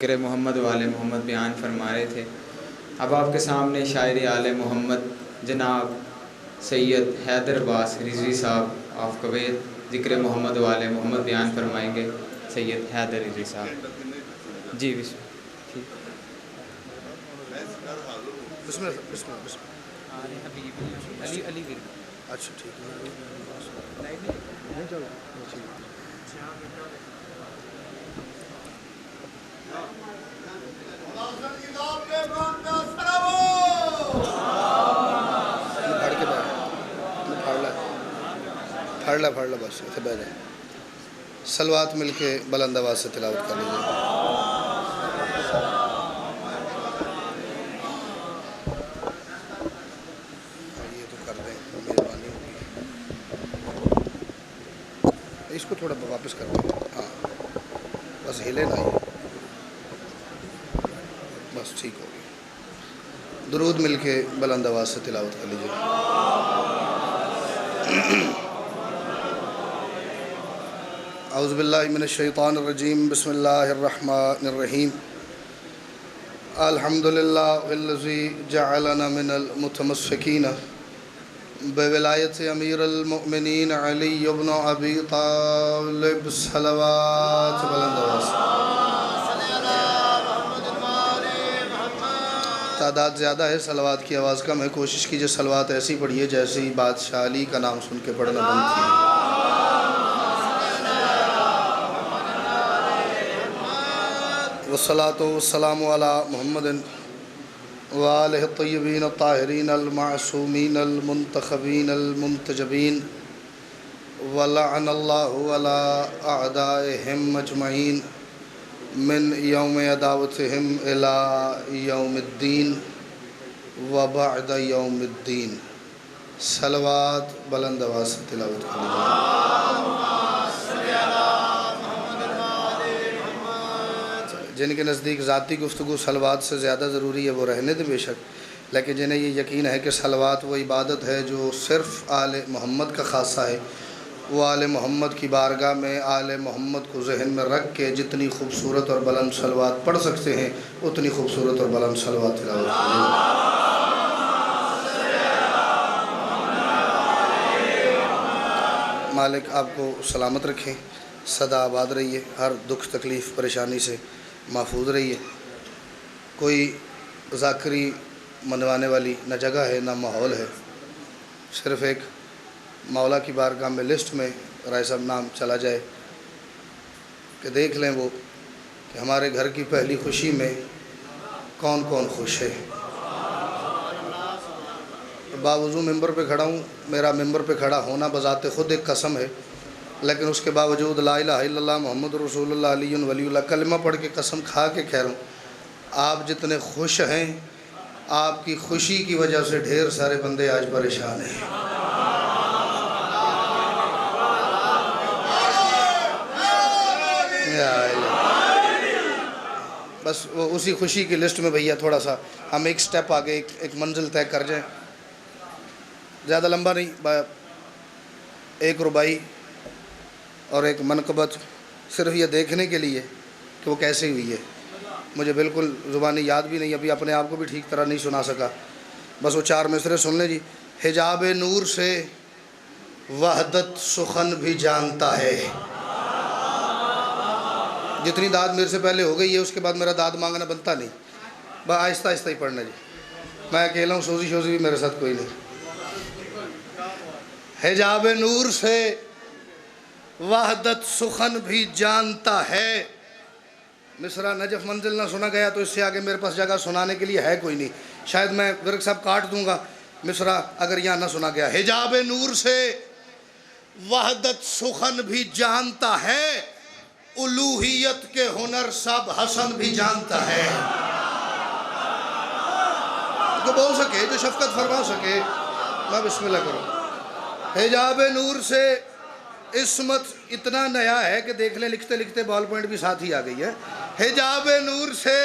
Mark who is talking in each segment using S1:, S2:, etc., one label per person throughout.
S1: ज़िक्र मोहम्मद वाले मोहम्मद बयान फरमा रहे थे। अब आपके सामने शायरी आले मोहम्मद जनाब सैयद हैदर अब्बास रिजवी साहब ऑफ कुवैत ज़िक्र मोहम्मद वाले मोहम्मद बयान फरमाएंगे। सैयद हैदर रिजवी साहब जी ठीक। अली अली
S2: अच्छा ठीक फाड़ ला बस इतने बह जाए। सलवात मिल के बुलंद आवाज़ से तिलावत कर लीजिए। ये तो कर दें, मेहरबानी होगी। इसको थोड़ा वापस कर दें। हाँ बस हिले ना ये, बस ठीक हो गया। दुरूद मिल के बुलंद आवाज़ से तिलावत कर लीजिए। औज़ुबिल्लाहि मिनश्शैतानिर्रजीम बिस्मिल्लाहिर्रहमानिर्रहीम। अल्हम्दुलिल्लाहिल्लज़ी जअलना मिनल मुतमस्सिकीन बिविलायति अमीरुल मुमिनीन अली इब्न अबी तालिब सलवात बुलंद आवाज़। तादाद ज़्यादा है, सलवात की आवाज़ कम है। कोशिश कीजिए सलवात ऐसी पढ़िए जैसे ही बादशाह अली का नाम सुन के पढ़ना बनती है। वस्सलातु वस्सलामु अला मुहम्मदिन व आलिहि तय्यबीन ताहिरीन अल मासूमीन अल मुंतखबीन अल मुंतजबीन व लअनल्लाहु अला अअदाइहिम अजमईन मिन यौम अदावतिहिम इला यौमिद्दीन व बअद यौमिद्दीन। सलवात बुलंद आवाज़ से तिलावत कीजिए। जिनके नज़दीक ज़ाती गुफ्तगू सलवात से ज़्यादा ज़रूरी है वो रहने दें बेशक, लेकिन जिन्हें ये यकीन है कि सलवात वो इबादत है जो सिर्फ़ आले मोहम्मद का ख़ासा है, वो आले मोहम्मद की बारगाह में आले मोहम्मद को जहन में रख के जितनी खूबसूरत और बुलंद सलवात पढ़ सकते हैं उतनी खूबसूरत और बुलंद सलवात तिलावत करें। मालिक आपको सलामत रखें, सदा आबाद रहिए, हर दुख तकलीफ़ परेशानी से महफूज रहिए। कोई ज़ाकरी मनवाने वाली न जगह है न माहौल है, सिर्फ़ एक मौला की बारगाह में लिस्ट में राय साहब नाम चला जाए कि देख लें वो कि हमारे घर की पहली खुशी में कौन कौन खुश है। बावजूद मिंबर पे खड़ा हूँ, मेरा मिंबर पे खड़ा होना बज़ाते ख़ुद एक कसम है, लेकिन उसके बावजूद ला इलाहा इल्लल्लाह मुहम्मद रसूलुल्लाह अलियुन वलियुल्लाह कलमा पढ़ के कसम खा के कह रहा हूँ, आप जितने खुश हैं आपकी खुशी की वजह से ढेर सारे बंदे आज परेशान हैं। बस वो उसी खुशी की लिस्ट में भैया थोड़ा सा हम एक स्टेप आगे एक मंजिल तय कर जाएं। ज़्यादा लंबा नहीं, एक रुबाई और एक मनकबत सिर्फ ये देखने के लिए कि वो कैसे हुई है। मुझे बिल्कुल ज़ुबानी याद भी नहीं, अभी अपने आप को भी ठीक तरह नहीं सुना सका। बस वो 4 मिसरे सुन लें जी। हिजाब नूर से वहदत सुखन भी जानता है। जितनी दाद मेरे से पहले हो गई है उसके बाद मेरा दाद मांगना बनता नहीं, बस आहिस्ता आहिस्ता ही पढ़ना जी। मैं अकेला हूँ, सोजी शोजी भी मेरे साथ कोई नहीं। हिजाब नूर से वहदत सुखन भी जानता है। मिसरा नजफ मंजिल ना सुना गया तो इससे आगे मेरे पास जगह सुनाने के लिए है कोई नहीं। शायद मैं विरक साहब काट दूंगा मिसरा अगर यहाँ ना सुना गया। हिजाब नूर से वहदत सुखन भी जानता है, उलूहियत के हुनर सब हसन भी जानता है। जो बोल सके, जो शफकत फरमा सके, मैं बिस्मिल्लाह करूँ। हिजाब नूर से इस्मत इतना नया है कि देख ले लिखते लिखते बॉल पॉइंट भी साथ ही आ गई है। हिजाब नूर से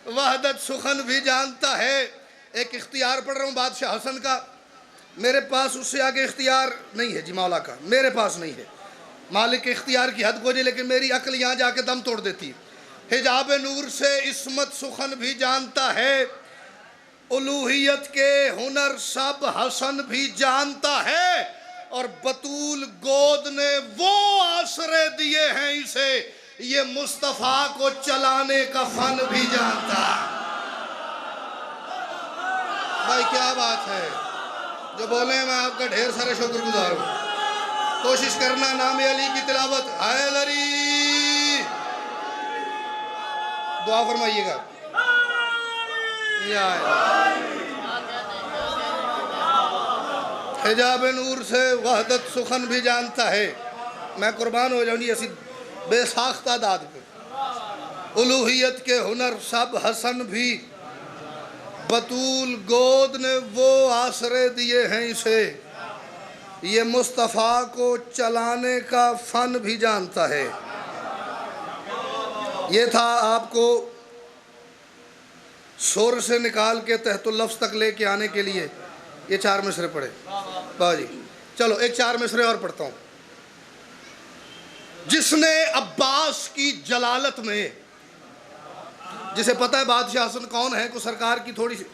S2: वहदत सुखन भी जानता है। एक इख्तियार पढ़ रहा हूँ बादशाह हसन का, मेरे पास उससे आगे इख्तियार नहीं है जी, मौला का मेरे पास नहीं है। मालिक इख्तियार की हद को जी, लेकिन मेरी अक्ल यहाँ जाके दम तोड़ देती है। हिजाब नूर से इस्मत सुखन भी जानता है, उलूहियत के हुनर सब हसन भी जानता है, और बतूल गोद ने वो आसरे दिए हैं इसे, ये मुस्तफ़ा को चलाने का फन भी जानता है। भाई क्या बात है, जो बोले मैं आपका ढेर सारे शुक्रगुजार हूँ। कोशिश करना नाम अली की तिलावत, हैदरी दुआ फरमाइएगा। हिजाब नूर से वहदत सुखन भी जानता है, मैं कुर्बान हो जाऊँ जी ऐसी बेसाख्ता दाद पे। उलूहियत के हुनर सब हसन भी, बतूल गोद ने वो आसरे दिए हैं इसे, ये मुस्तफ़ा को चलाने का फन भी जानता है। ये था आपको शोर से निकाल के तहतुल लफ्ज़ तक लेके आने के लिए ये 4 मिसरे पढ़े। वाह जी, चलो एक 4 मिसरे और पढ़ता हूँ। जिसने अब्बास की जलालत में, जिसे पता है बादशाह हसन कौन है, को सरकार की थोड़ी सी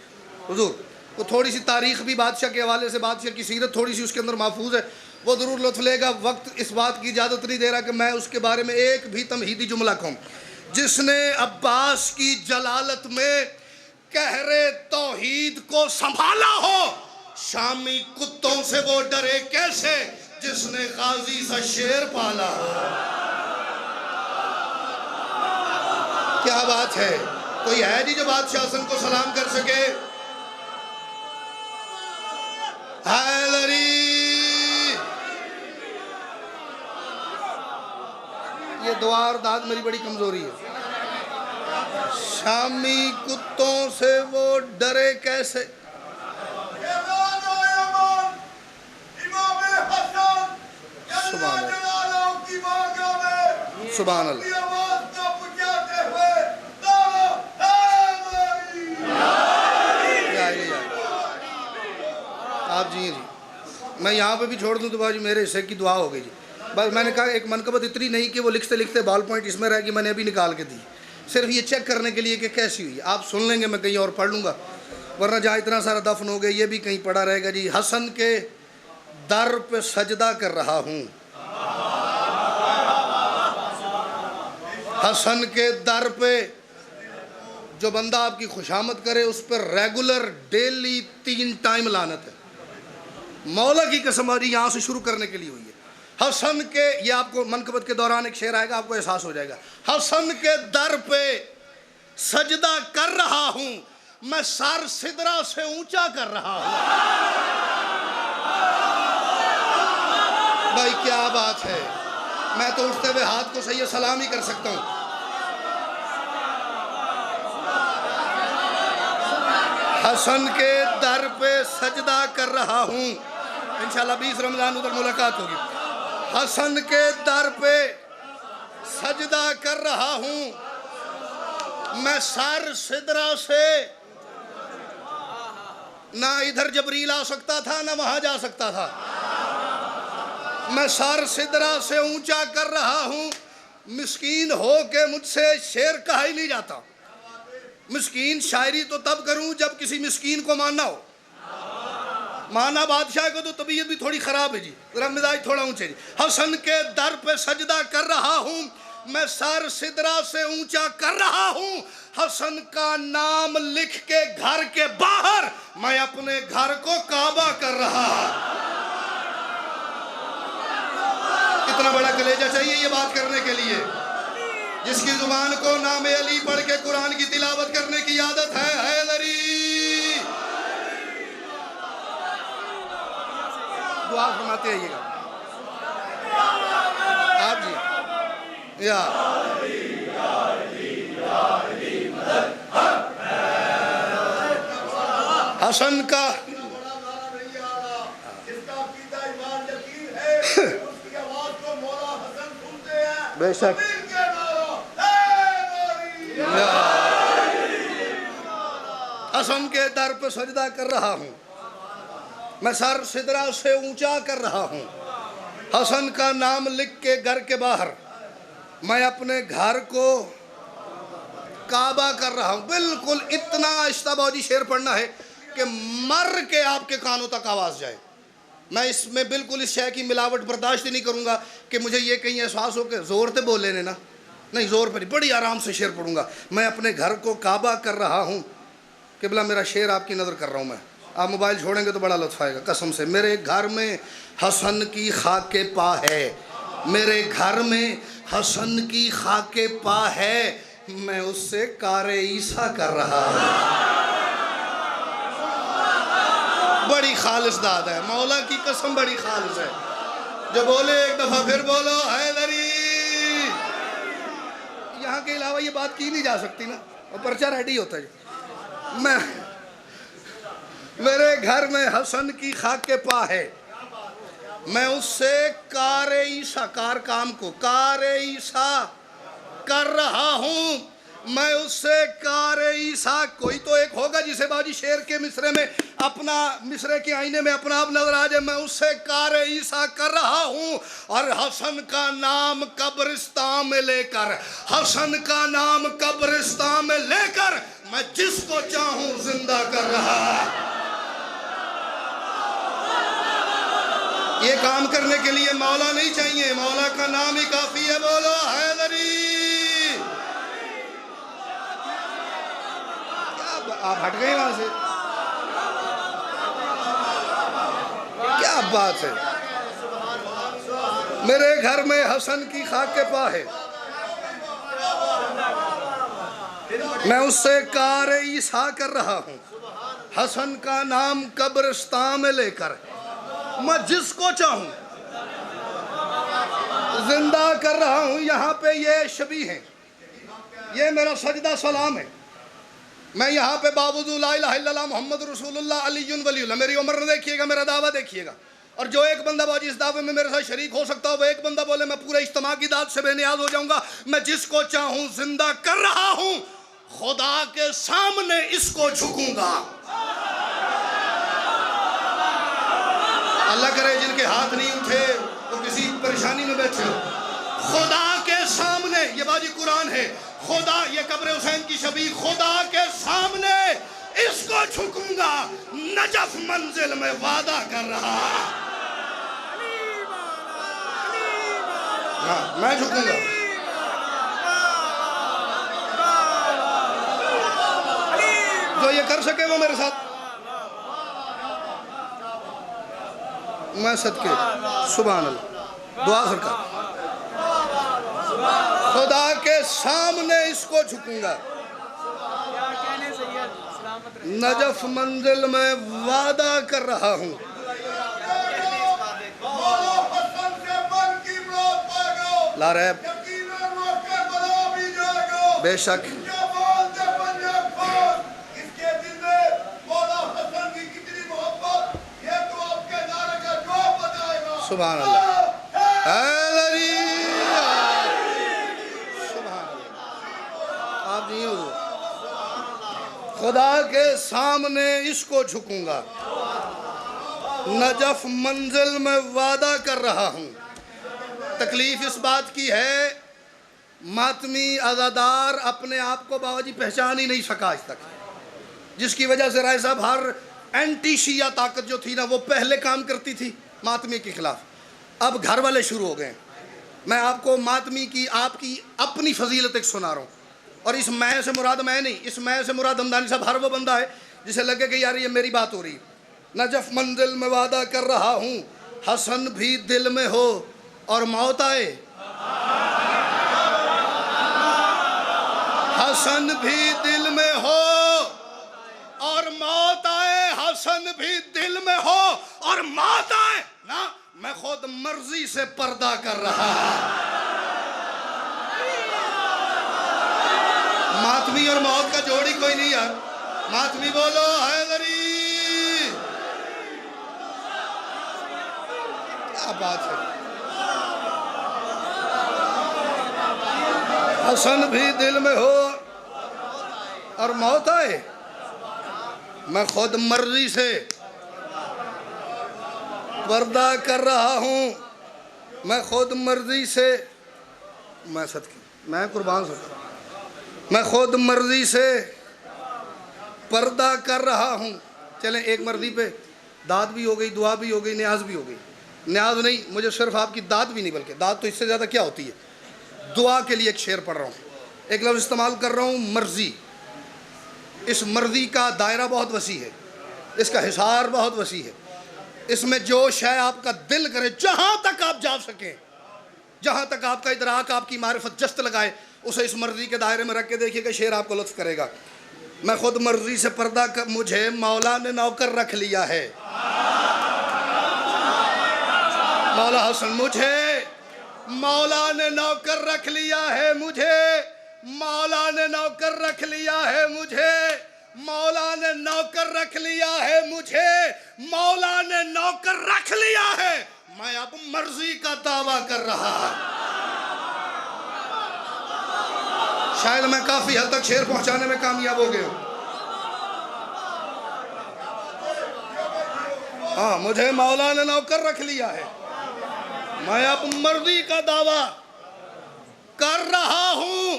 S2: हुजूर को थोड़ी सी तारीख़ भी बादशाह के हवाले से, बादशाह की सीरत थोड़ी सी उसके अंदर महफूज है, वो ज़रूर लुत्फ़ लेगा। वक्त इस बात की इजाज़त नहीं दे रहा कि मैं उसके बारे में एक भी तमहीदी जुमला कहूँ। जिसने अब्बास की जलालत में कहरे तौहीद को संभाला हो, शामी कुत्तों से वो डरे कैसे, जिसने गाजी सा शेर पाला। क्या बात है, कोई है जी जो बादशाह हसन को सलाम कर सके? हैदरी, ये दुआ और दाद मेरी बड़ी कमजोरी है। शामी कुत्तों से वो डरे कैसे, सुभान अल्लाह, सुभान अल्लाह। आप जी मैं यहाँ पे भी छोड़ दूँ तो बाजी मेरे हिस्से की दुआ हो गई जी। बस मैंने कहा एक मनकबत इतनी नहीं कि वो लिखते लिखते बॉल पॉइंट इसमें रह गई, मैंने अभी निकाल के दी, सिर्फ ये चेक करने के लिए कि कैसी हुई। आप सुन लेंगे, मैं कहीं और पढ़ लूँगा, वरना जहाँ इतना सारा दफन हो गया ये भी कहीं पड़ा रहेगा जी। हसन के दर पे सजदा कर रहा हूँ, हसन के दर पे जो बंदा आपकी खुशामद करे उस पर रेगुलर डेली 3 टाइम लानत है। मौला की कसम आज यहाँ से शुरू करने के लिए हुई है। हसन के, ये आपको मनकबत के दौरान एक शेर आएगा, आपको एहसास हो जाएगा। हसन के दर पे सजदा कर रहा हूँ, मैं सर सिदरा से ऊंचा कर रहा हूँ। भाई क्या बात है, मैं तो उठते हुए हाथ को सही सलाम ही कर सकता हूँ। हसन के दर पे सजदा कर रहा हूँ, इंशाल्लाह 20 रमज़ान उधर मुलाकात होगी। हसन के दर पे सजदा कर रहा हूँ, मैं सर सिदरा से, ना इधर जबरील आ सकता था ना वहाँ जा सकता था, मैं सर सिदरा से ऊंचा कर रहा हूँ। मिस्कीन हो के मुझसे शेर कहा ही नहीं जाता। मिस्कीन शायरी तो तब करूं जब किसी मिस्कीन को मानना हो। माना बादशाह को तो तबीयत भी थोड़ी ख़राब है जी, जरा मिजाज थोड़ा ऊंचे जी। हसन के दर पे सजदा कर रहा हूँ, मैं सर सिदरा से ऊंचा कर रहा हूँ। हसन का नाम लिख के घर के बाहर मैं अपने घर को काबा कर रहा। इतना बड़ा कलेजा चाहिए ये बात करने के लिए, जिसकी जुबान को नाम अली पढ़ के कुरान की तिलावत करने की आदत है। हैदरी, दुआ फरमाते आइएगा आप जी। या हसन का बेशक हसन के दर पर सजदा कर रहा हूँ, मैं सर सिदरा से ऊंचा कर रहा हूँ। हसन का नाम लिख के घर के बाहर मैं अपने घर को काबा कर रहा हूँ। बिल्कुल इतना आहिस्ता बाजी शेर पढ़ना है कि मर के आपके कानों तक आवाज़ जाए। मैं इसमें बिल्कुल इस शय की मिलावट बर्दाश्त ही नहीं करूँगा कि मुझे ये कहीं एहसास हो कि ज़ोर से बोले ने ना, नहीं ज़ोर पर नहीं, बड़ी आराम से शेर पढ़ूँगा। मैं अपने घर को काबा कर रहा हूँ, किबला मेरा शेर आपकी नज़र कर रहा हूँ मैं। आप मोबाइल छोड़ेंगे तो बड़ा लुत्फ़ आएगा कसम से। मेरे घर में हसन की खाके पा है, मेरे घर में हसन की खाके पा है, मैं उससे कारे ईसा कर रहा हूँ। बड़ी खालिस दाद है, मौला की कसम बड़ी खालिस है। जो बोले एक दफ़ा फिर बोलो हैदरी। यहाँ के अलावा ये बात की नहीं जा सकती ना, और पर्चा रेडी होता है। मैं मेरे घर में हसन की खाके पा है, मैं उससे कारे ईसा, कार काम को कारे ईसा कर रहा हूँ, मैं उससे कारे ईसा। कोई तो एक होगा जिसे बाजी शेर के मिसरे में अपना, मिसरे के आईने में अपना आप नजर आ जाए। मैं उससे कारे ईसा कर रहा हूँ और हसन का नाम कब्रिस्तान में लेकर, हसन का नाम कब्रिस्तान में लेकर मैं जिसको चाहूँ जिंदा कर रहा। ये काम करने के लिए मौला नहीं चाहिए, मौला का नाम ही काफी है। बोलो हैदरी। क्या आप हट गए वहां से? क्या बात है। मेरे घर में हसन की खाके पा है, मैं उससे कारे ईसा कर रहा हूँ, हसन का नाम कब्रिस्तान में लेकर मैं जिसको चाहूं जिंदा कर रहा हूं। यहाँ पे ये शबी हैं, ये मेरा सजदा सलाम है। मैं यहाँ पे बावजूद ला इलाहा इल्लल्लाह मोहम्मद रसूलुल्लाह अलीयुन वलीयुल्लाह, मेरी उम्र देखिएगा, मेरा दावा देखिएगा। और जो एक बंदा बाजी इस दावे में मेरे साथ शरीक हो सकता हो, वो एक बंदा बोले मैं पूरे इज्तिमा की दाद से बेनियाज हो जाऊंगा। मैं जिसको चाहूं जिंदा कर रहा हूं, खुदा के सामने इसको झुकूंगा। अल्लाह करे जिनके हाथ नहीं उठे वो किसी परेशानी में बैठे हो। खुदा के सामने, ये बाजी कुरान है, खुदा, ये कब्र हुसैन की शबी, खुदा के सामने इसको झुकूंगा। नजफ मंजिल में वादा कर रहा, हाँ मैं झुकूंगा। जो ये कर सके वो मेरे साथ, मैं सदके सुभान अल्लाह। दुआ सरकार, खुदा के सामने इसको झुकूंगा। नजफ मंजिल में वादा कर रहा हूँ। लारैब बेशक सुभान अल्लाह। आप नहीं हो, खुदा के सामने इसको झुकूंगा। नजफ मंजिल में वादा कर रहा हूँ। तकलीफ इस बात की है, मातमी अज़ादार अपने आप को बाबाजी पहचान ही नहीं सका आज तक, जिसकी वजह से राय साहब हर एंटी शिया ताकत जो थी ना, वो पहले काम करती थी मातमी के खिलाफ। अब घर वाले शुरू हो गए। मैं आपको मातमी की आपकी अपनी फजीलत एक सुना रहा हूँ, और इस मैं से मुराद मैं नहीं, इस मैं से मुराद हमदानी साहब हर वो बंदा है जिसे लगे कि यार ये मेरी बात हो रही है। नजफ मंजिल में वादा कर रहा हूँ, हसन भी दिल में हो और मौत आए, हसन भी दिल में हो और मौत आए, हसन भी दिल में हो और मौत आए ना, मैं खुद मर्जी से पर्दा कर रहा। मातमी और मौत का जोड़ी कोई नहीं यार। मातमी बोलो हैदरी। क्या बात है। हसन भी दिल में हो और मौत आए, मैं खुद मर्जी से पर्दा कर रहा हूँ, मैं खुद मर्जी से, मैं सदकी, मैं कुर्बान सकता। मैं खुद मर्जी से पर्दा कर रहा हूँ। चलें, एक मर्जी पे दाद भी हो गई, दुआ भी हो गई, न्याज भी हो गई। न्याज नहीं, मुझे सिर्फ आपकी दाद भी नहीं, बल्कि दाद तो इससे ज़्यादा क्या होती है। दुआ के लिए एक शेर पढ़ रहा हूँ, एक लफ्ज़ इस्तेमाल कर रहा हूँ, मर्ज़ी। इस मर्ज़ी का दायरा बहुत वसी है, इसका हिसार बहुत वसी है। इसमें जो शय आपका दिल करे, जहाँ तक आप जा सकें, जहाँ तक आपका इदराक, आपकी मारिफत जस्त लगाए, उसे इस मर्ज़ी के दायरे में रख के देखिएगा, शेर आपको लुत्फ़ करेगा। मैं खुद मर्ज़ी से पर्दा कर, मुझे मौला ने नौकर रख लिया है। मौला हसन, मुझे मौला ने नौकर रख लिया है, मुझे मौला ने नौकर रख लिया है, मुझे मौला ने नौकर रख लिया है, मुझे मौला ने नौकर रख लिया है। मैं अब मर्जी का दावा कर रहा। शायद मैं काफी हद तक शेर पहुंचाने में कामयाब हो गया हूं। हाँ, मुझे मौला ने नौकर रख लिया है, मैं अब मर्जी का दावा कर रहा हूं।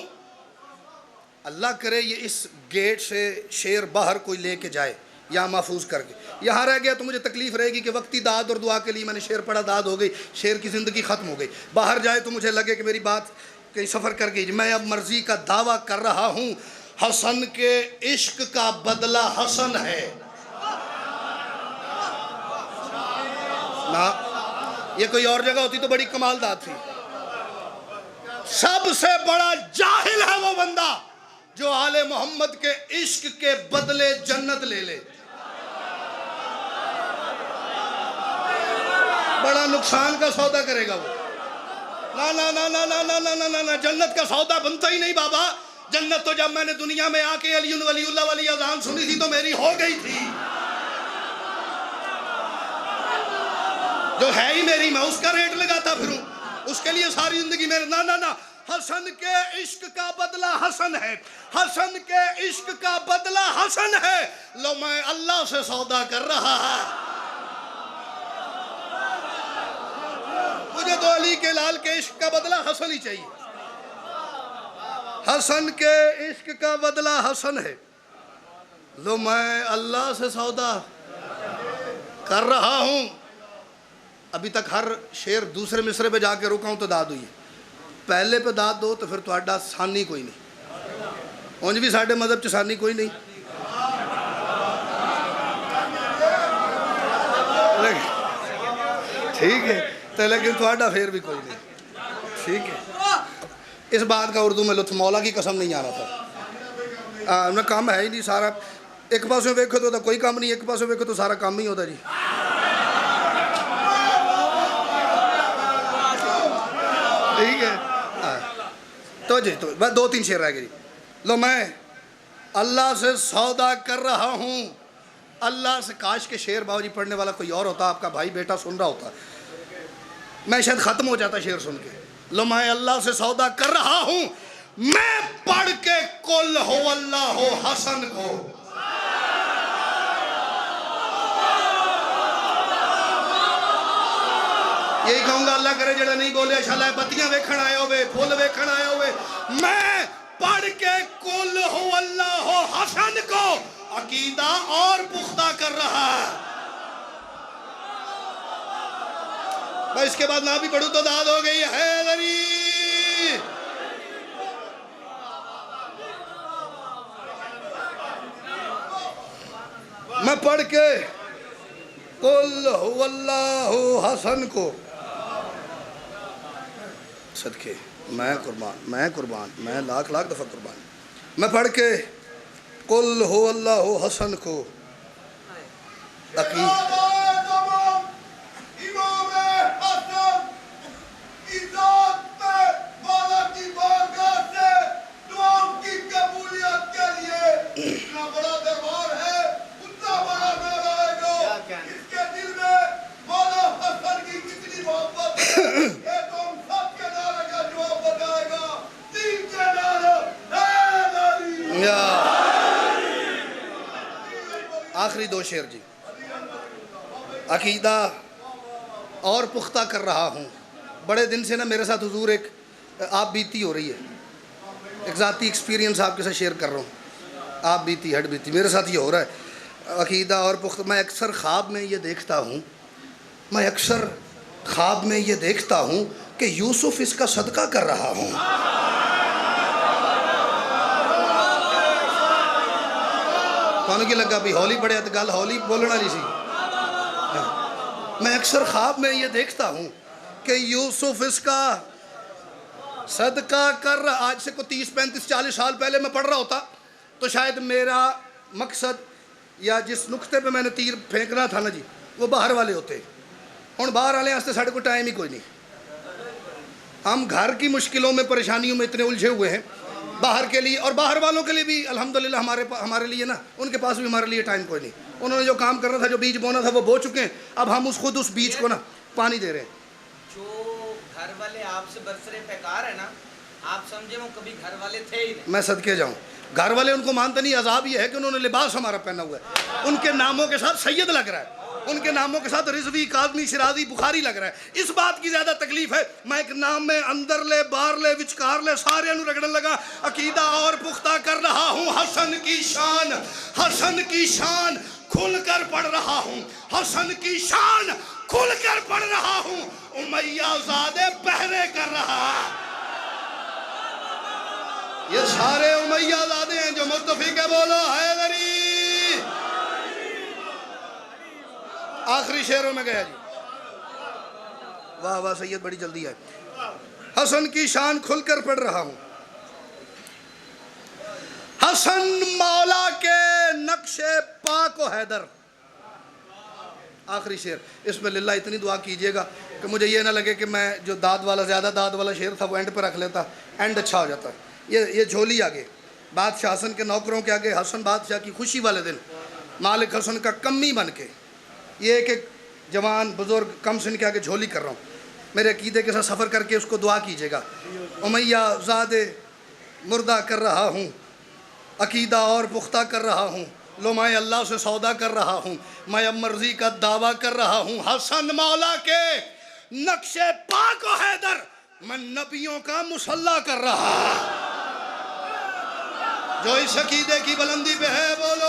S2: अल्लाह करे ये इस गेट से शेर बाहर कोई लेके जाए, यहाँ महफूज करके। यहाँ रह गया तो मुझे तकलीफ रहेगी कि वक्ती दाद और दुआ के लिए मैंने शेर पढ़ा, दाद हो गई, शेर की ज़िंदगी ख़त्म हो गई। बाहर जाए तो मुझे लगे कि मेरी बात कहीं सफ़र कर गई। मैं अब मर्ज़ी का दावा कर रहा हूँ, हसन के इश्क का बदला हसन है ना। ये कोई और जगह होती तो बड़ी कमालदार थी। सबसे बड़ा जाहिल है वो बंदा जो आले मोहम्मद के इश्क के बदले जन्नत ले ले। बड़ा नुकसान का सौदा करेगा वो। ना ना ना ना ना ना ना ना ना ना, जन्नत का सौदा बनता ही नहीं बाबा। जन्नत तो जब मैंने दुनिया में आके अली वलीउल्लाह वाली अज़ान सुनी थी तो मेरी हो गई थी। जो है ही मेरी, मैं उसका रेट लगाता फिरूं, उसके लिए सारी जिंदगी मेरे। ना ना ना, हसन के इश्क का बदला हसन है, हसन के इश्क का बदला हसन है। लो मैं अल्लाह से सौदा कर रहा है। मुझे तो अली के लाल के इश्क का बदला हसन ही चाहिए। हसन के इश्क का बदला हसन है। लो मैं अल्लाह से सौदा कर रहा हूं। अभी तक हर शेर दूसरे मिसरे पे जाके रुका हूं तो दाद हुई है। पहले पे दाद दो तो फिर तुहाडा सानी कोई नहीं। उंज भी साडे मजहब च सानी कोई नहीं। ठीक है, तो लेकिन तुहाडा फिर भी कोई नहीं। ठीक है, इस बात का उर्दू में लुत्फ, मौला की कसम नहीं आ रहा था। मैं काम है ही नहीं सारा। एक पासों वेखो तो कोई काम नहीं, एक पासों वेखो तो सारा काम ही होता जी। ठीक है, तो जी तो बस 2-3 शेर रह गई। लो मैं अल्लाह से सौदा कर रहा हूँ। अल्लाह से, काश के शेर बाबूजी पढ़ने वाला कोई और होता, आपका भाई बेटा सुन रहा होता, मैं शायद ख़त्म हो जाता शेर सुन के। लो मैं अल्लाह से सौदा कर रहा हूँ, मैं पढ़ के कुल हो अल्लाह हो हसन को। यही कहूँगा, अल्लाह करे जड़ा नहीं बोले शाला बत्तियां वेखण आए होवे, फुल वेखण आए होवे। मैं पढ़ के कुल हो अल्लाह हो हसन को अकीदा और पुख्ता कर रहा है। मैं इसके बाद ना भी पढ़ूं तो दाद हो गई है। मैं पढ़ के कुल हु अल्लाहु हसन को सदके मैं कुर्बान, मैं लाख लाख दफ़ा कुर्बान। मैं पढ़ के कुल हु अल्लाहु हसन को आखिरी 2 शेर जी। अकीदा और पुख्ता कर रहा हूँ। बड़े दिन से ना मेरे साथ हुजूर एक आप बीती हो रही है। एक ज़ाती एक्सपीरियंस आपके साथ शेयर कर रहा हूँ। आप बीती हट बीती मेरे साथ ये हो रहा है। अकीदा और पुख्ता, मैं अक्सर ख्वाब में ये देखता हूँ, मैं अक्सर ख्वाब में ये देखता हूँ कि यूसुफ इसका सदका कर रहा हूँ। कौन की लगा भी हौली पड़े तो गल हौली बोलने वाली सी। मैं अक्सर ख्वाब में ये देखता हूँ कि यूसुफ इसका सदका कर रहा। आज से को 30 35 40 साल पहले मैं पढ़ रहा होता तो शायद मेरा मकसद या जिस नुक्ते पे मैंने तीर फेंकना था ना जी, वो बाहर वाले होते। हुण बाहर वाले वास्ते साढ़े को टाइम ही कोई नहीं। हम घर की मुश्किलों में परेशानियों में इतने उलझे हुए हैं, बाहर के लिए और बाहर वालों के लिए भी अल्हम्दुलिल्लाह हमारे लिए ना, उनके पास भी हमारे लिए टाइम कोई नहीं। उन्होंने जो काम करना था, जो बीज बोना था, वो बो चुके हैं। अब हम खुद उस बीज को ना पानी दे रहे हैं।
S3: जो घर वाले आपसे बरसरे बेकार है ना, आप समझे वो कभी घर वाले थे ही नहीं।
S2: मैं सदके जाऊँ, घर वाले उनको मानते नहीं। अजाब ये है कि उन्होंने लिबास हमारा पहना हुआ है, उनके नामों के साथ सैयद लग रहा है, उनके नामों के साथ रिजवी, कादमी, शिराजी, बुखारी लग रहा है। इस बात की ज़्यादा तकलीफ है मैं एक नाम में अंदर ले बाहर ले विचकार ले सारे रगड़न लगा। अकीदा और पुख्ता कर रहा हूँ, हसन की शान, हसन की शान खुल कर पढ़ रहा हूँ, हसन की शान खुल कर पढ़ रहा हूँ। उमैया ज़ादे पहरे कर रहा। ये सारे उमैया ज़ादे हैं जो मुत्तफिक है, बोलो हैदरी। आखिरी शेरों में गया जी। वाह वाह सैयद, बड़ी जल्दी है। हसन की शान खुलकर पढ़ रहा हूं, हसन मौला के नक्शे पाक व हैदर। आखिरी शेर, इसमें लिल्ला इतनी दुआ कीजिएगा कि मुझे ये ना लगे कि मैं जो दाद वाला ज़्यादा दाद वाला शेर था वो एंड पर रख लेता, एंड अच्छा हो जाता। ये झोली आगे बादशाह हसन के नौकरों के आगे, हसन बादशाह की खुशी वाले दिन मालिक हसन का कम्मी बन के ये एक जवान बुज़ुर्ग कम सिन के आगे झोली कर रहा हूँ। मेरे अकीदे के साथ सफ़र करके उसको दुआ कीजिएगा। उमैया ज़ादे मुर्दा कर रहा हूँ, अकीदा और पुख्ता कर रहा हूँ, लो मैं अल्लाह से सौदा कर रहा हूँ, मैं अब मर्ज़ी का दावा कर रहा हूँ। हसन मौला के नक्शे पाक व हैदर मैं नबियों का मुसल्ला कर रहा। जो इस अकीदे की बुलंदी पे है बोलो